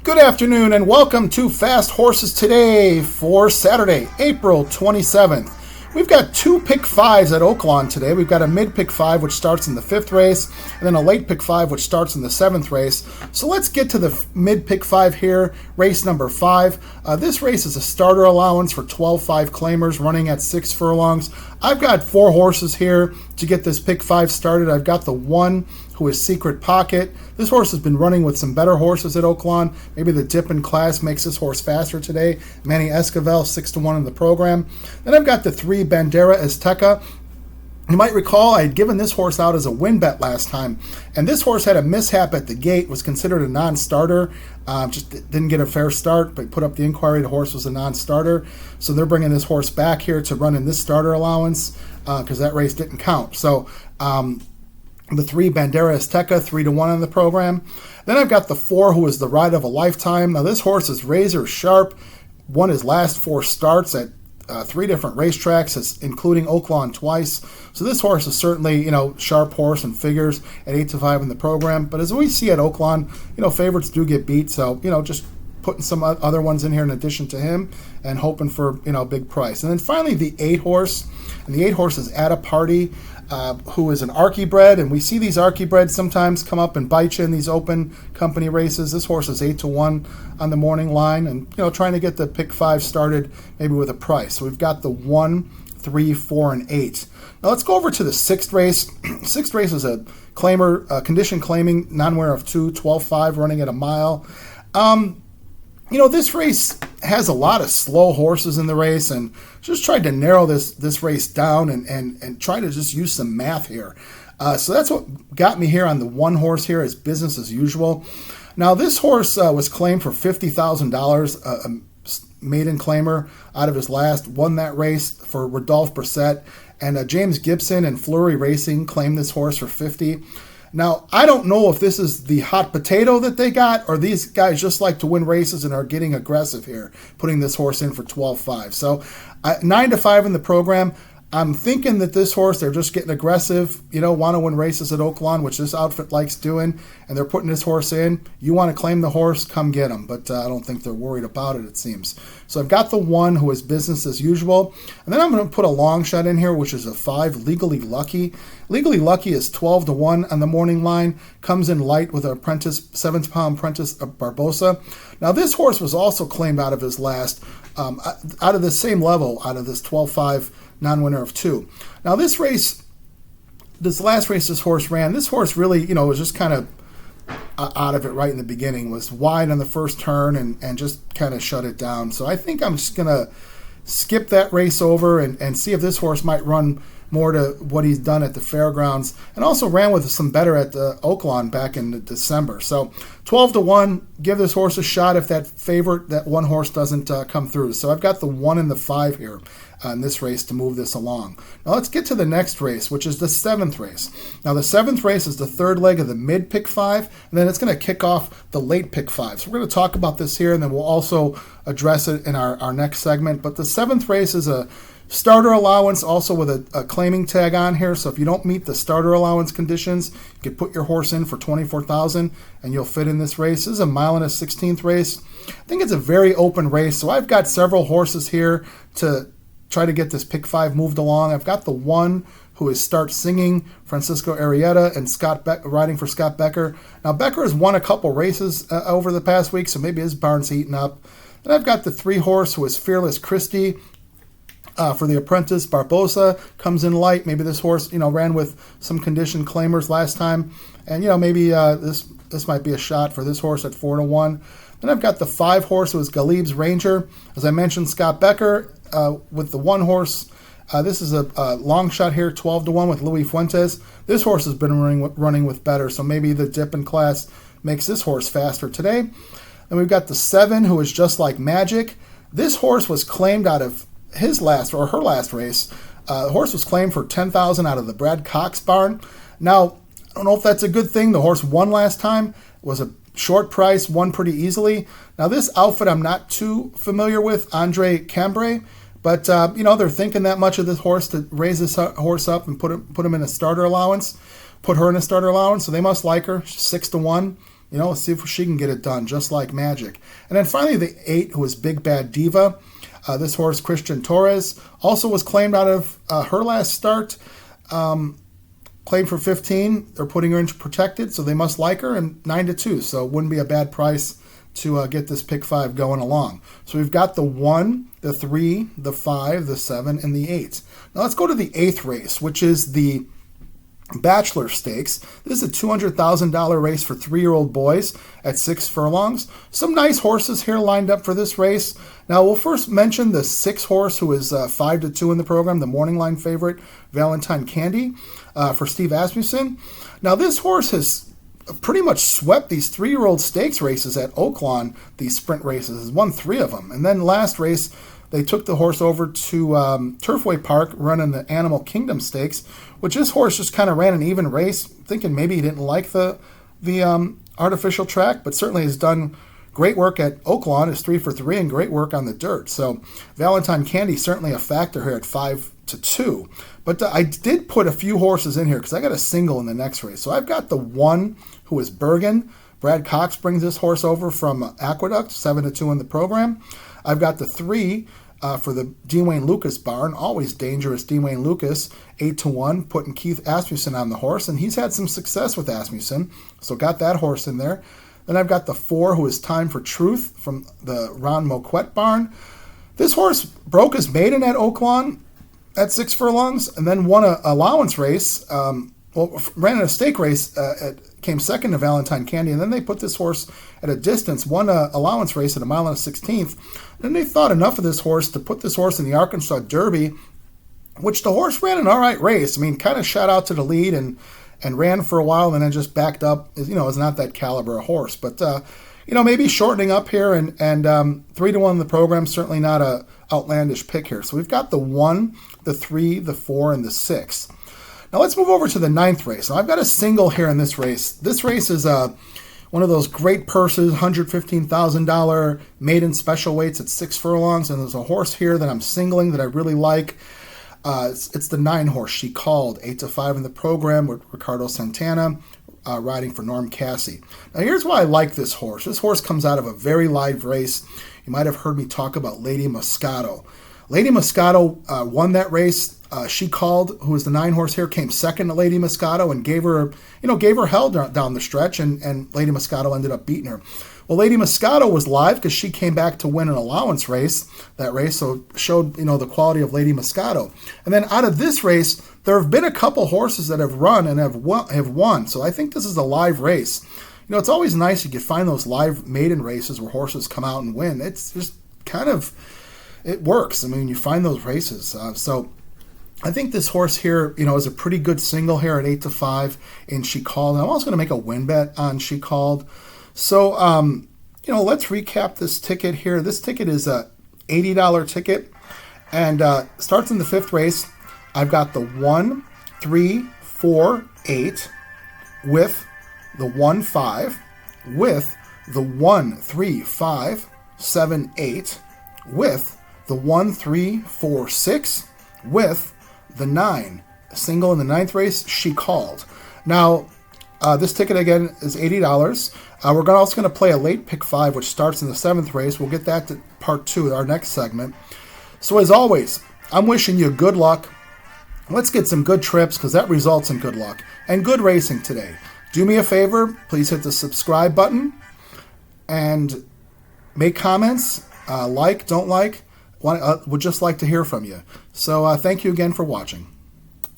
Good afternoon and welcome to Fast Horses Today for Saturday, April 27th. We've got two pick fives at Oaklawn today. We've got a mid pick five, which starts in the 5th race, and then a late pick five, which starts in the 7th race. So let's get to the mid pick five here, race number 5. This race is a starter allowance for 12-5 claimers running at 6 furlongs. I've got 4 horses here to get this pick 5 started. I've got the 1 who is Secret Pocket. This horse has been running with some better horses at Oaklawn. Maybe the dip in class makes this horse faster today. Manny Esquivel, 6-1 in the program. Then I've got the 3 Bandera Azteca. You might recall I had given this horse out as a win bet last time, and this horse had a mishap at the gate, was considered a non-starter, just didn't get a fair start, but put up the inquiry the horse was a non-starter. So they're bringing this horse back here to run in this starter allowance because that race didn't count. So the 3 Bandera Azteca, 3-1 in the program. Then I've got the 4 who is the ride of a lifetime. Now this horse is razor sharp, won his last 4 starts at 3 different racetracks, including Oaklawn twice. So this horse is certainly, sharp horse and figures at 8-5 in the program. But as we see at Oaklawn, favorites do get beat. So, just putting some other ones in here in addition to him and hoping for, a big price. And then finally the 8 horse. And the 8 horse is At a Party, who is an Archie-bred, and we see these Archie-breds sometimes come up and bite you in these open company races. This horse is 8-1 on the morning line, and trying to get the pick 5 started maybe with a price. So we've got the 1, 3, 4, and 8. Now let's go over to the 6th race. 6th race is a claimer, condition claiming, non-winner of 2, 12-5 running at a mile. This race has a lot of slow horses in the race, and just tried to narrow this race down and try to just use some math here. So that's what got me here on the 1 horse here is business as usual. Now this horse was claimed for $50,000, a maiden claimer out of his last, won that race for Rodolphe Brissett, and James Gibson and Fleury Racing claimed this horse for $50,000. Now, I don't know if this is the hot potato that they got, or these guys just like to win races and are getting aggressive here, putting this horse in for 12-5. So 9-5 in the program. I'm thinking that this horse, they're just getting aggressive, want to win races at Oaklawn, which this outfit likes doing, and they're putting this horse in. You want to claim the horse, come get him. But I don't think they're worried about it seems. So I've got the 1 who is business as usual. And then I'm going to put a long shot in here, which is a 5, Legally Lucky. Legally Lucky is 12-1 on the morning line, comes in light with an apprentice, 7-pound apprentice Barbosa. Now this horse was also claimed out of his last, out of the same level, out of this 12-5 non-winner of 2. Now this last race this horse ran, this horse really, was just kind of out of it right in the beginning, was wide on the first turn and just kind of shut it down. So I think I'm just going to skip that race over and see if this horse might run more to what he's done at the fairgrounds, and also ran with some better at the Oaklawn back in December. So 12-1, give this horse a shot if that favorite, that 1 horse doesn't come through. So I've got the 1 and the 5 here in this race to move this along. Now let's get to the next race, which is the 7th race. Now the 7th race is the 3rd leg of the mid pick 5, and then it's going to kick off the late pick 5. So we're going to talk about this here, and then we'll also address it in our next segment. But the 7th race is a starter allowance, also with a claiming tag on here. So if you don't meet the starter allowance conditions, you can put your horse in for $24,000 and you'll fit in this race. This is a 1.16 mile race. I think it's a very open race. So I've got several horses here to try to get this pick 5 moved along. I've got the 1 who is Start Singing, Francisco Arrieta, and riding for Scott Becker. Now Becker has won a couple races over the past week, so maybe his barn's heating up. Then I've got the 3 horse who is Fearless Christie, for the apprentice. Barbosa comes in light. Maybe this horse, ran with some condition claimers last time. And, maybe this might be a shot for this horse at 4-1. Then I've got the 5 horse who is Galib's Ranger. As I mentioned, Scott Becker with the 1 horse. This is a long shot here, 12-1 with Louis Fuentes. This horse has been running with better, so maybe the dip in class makes this horse faster today. And we've got the 7 who is Just Like Magic. This horse was claimed out of his last or her last race. The horse was claimed for $10,000 out of the Brad Cox barn. Now, I don't know if that's a good thing. The horse won last time. It was a short price, won pretty easily. Now, this outfit I'm not too familiar with, Andre Cambrai, but they're thinking that much of this horse to raise this horse up and put him in a starter allowance, put her in a starter allowance. So they must like her. She's 6-1. let's see if she can get it done, just like magic. And then finally, the 8, who is Big Bad Diva. This horse, Christian Torres, also was claimed out of her last start. Claimed for 15. They're putting her into protected, so they must like her, and 9-2. So it wouldn't be a bad price to get this pick 5 going along. So we've got the 1, the 3, the 5, the 7, and the 8. Now let's go to the 8th race, which is the Bachelor Stakes. This is a $200,000 race for 3-year-old boys at 6 furlongs. Some nice horses here lined up for this race. Now we'll first mention the 6 horse, who is 5-2 in the program, the morning line favorite, Valentine Candy, for Steve Asmussen. Now this horse has pretty much swept these 3-year-old stakes races at Oaklawn, these sprint races, has won 3 of them. And then last race, they took the horse over to Turfway Park, running the Animal Kingdom Stakes, which this horse just kind of ran an even race, thinking maybe he didn't like the artificial track, but certainly has done great work at Oaklawn, is 3 for 3, and great work on the dirt. So Valentine Candy certainly a factor here at 5-2. But I did put a few horses in here because I got a single in the next race. So I've got the 1, who is Bergen. Brad Cox brings this horse over from Aqueduct, 7-2 in the program. I've got the 3 for the Dean Wayne Lucas barn, always dangerous Dean Wayne Lucas, 8-1, putting Keith Asmussen on the horse, and he's had some success with Asmussen, so got that horse in there. Then I've got the 4, who is Time for Truth from the Ron Moquette barn. This horse broke his maiden at Oaklawn at 6 furlongs, and then won an allowance race, ran in a stake race, came second to Valentine Candy, and then they put this horse at a distance, won an allowance race at 1 1/16. Then they thought enough of this horse to put this horse in the Arkansas Derby, which the horse ran an all right race. I mean, kind of shot out to the lead and ran for a while and then just backed up. Is not that caliber of horse. But, maybe shortening up here and 3-1 in the program, certainly not a outlandish pick here. So we've got the 1, the 3, the 4, and the 6. Now let's move over to the 9th race. Now I've got a single here in this race. This race is one of those great purses, $115,000 maiden special weights at 6 furlongs, and there's a horse here that I'm singling that I really like. It's the 9 horse, She Called, 8-5 in the program with Ricardo Santana, riding for Norm Cassie. Now here's why I like this horse. This horse comes out of a very live race. You might have heard me talk about Lady Moscato. Lady Moscato won that race. She Called, who was the 9 horse here, came second to Lady Moscato and gave her hell down the stretch, and Lady Moscato ended up beating her. Well, Lady Moscato was live because she came back to win an allowance race, that race, so showed, the quality of Lady Moscato. And then out of this race, there have been a couple horses that have run and have won. So I think this is a live race. It's always nice if you find those live maiden races where horses come out and win. It's just kind of, it works. I mean, you find those races. So I think this horse here, is a pretty good single here at 8-5 in She Called. And I'm also going to make a win bet on She Called. So, let's recap this ticket here. This ticket is a $80 ticket and starts in the 5th race. I've got the 1, 3, 4, 8 with the 1, 5 with the 1, 3, 5, 7, 8 with the 1, 3, 4, 6 with the 9. A single in the 9th race, She Called. Now, this ticket again is $80. We're also going to play a late pick 5, which starts in the 7th race. We'll get that to part 2, our next segment. So as always, I'm wishing you good luck. Let's get some good trips because that results in good luck and good racing today. Do me a favor, please hit the subscribe button and make comments. Like, don't like. Would just like to hear from you. So thank you again for watching.